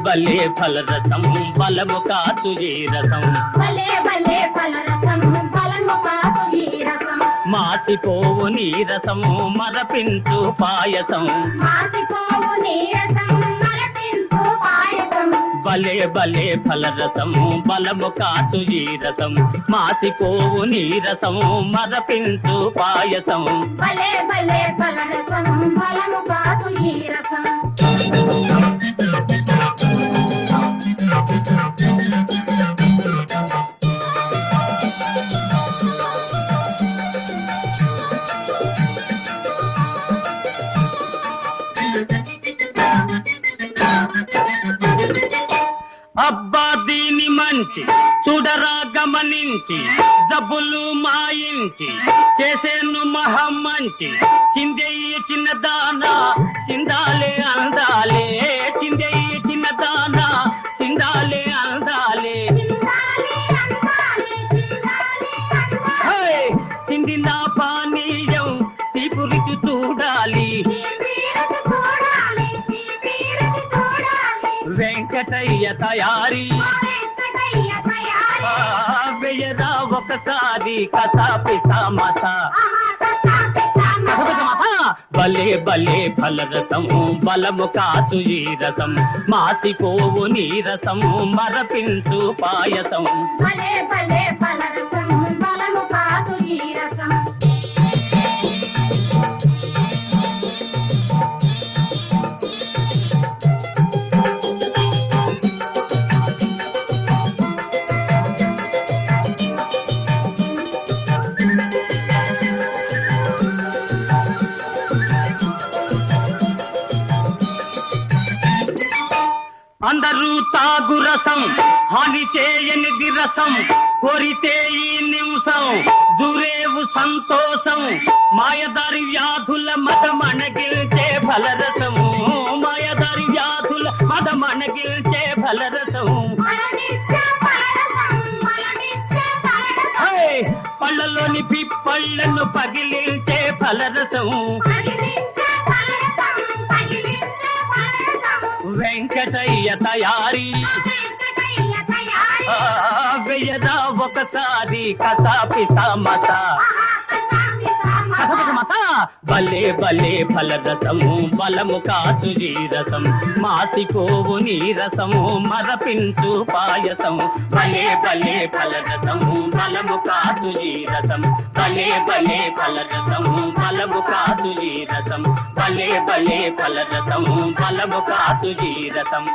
భలే ఫలరసం బలము కాచు ఈ రసం భలే భలే ఫలరసం బలము కాచు ఈ రసం మాసిపోవు నీరసము మరపించు పాయసం మాసిపోవు నీరసం మరపించు పాయసం భలే భలే ఫలరసం బలము కాచు ఈ రసం మాసిపోవు నీరసము మరపించు పాయసం భలే భలే ఫలరసం బలము కాచు ఈ రసం అబ్బా దీని మంచి చూడరా గమనించి జబ్బులు మాయించి చేసేను మహమ్మంచి చిందెయ్యి చిన్నదానా చిందాలే అందాలే చిందెయ్యి చిన్నదానా చిందాలే అందాలే చిందిన పానీయం తీపురికి చూడాలి వెంకటయ్య తయారీ వెయ్యరా ఒకసారి కథాపి సమసా భలే భలే ఫలరసం బలము కాచు ఈ రసం మాసిపోవు నీరసం మరపించు పాయసం భలే భలే ఫలరసం బలము కాచు ఈ రసం అందరూ తాగు రసం హాని చేయనిది రసం కోరితే ఈ నిమిషం దూరేవు సంతోషం మాయదారి వ్యాధుల మదమణగిల్చే ఫలరసము మాయదారి వ్యాధుల మదమణగిల్చే ఫలరసము పళ్ళలోని పిప్పళ్ళను పగిలించే ఫలరసము వెంకటయ్య తయారీ వెయ్యదా ఒకసారి కథాపి సమసా భలే భలే ఫలరసము బలము కాచు ఈ రసం మాసిపోవు నీరసము మరపించు పాయసం భలే భలే ఫలరసము బలము కాచు ఈ రసం భలే భలే ఫలరసము బలము కాచు ఈ రసం భలే భలే ఫలరసము బలము కాచు ఈ రసం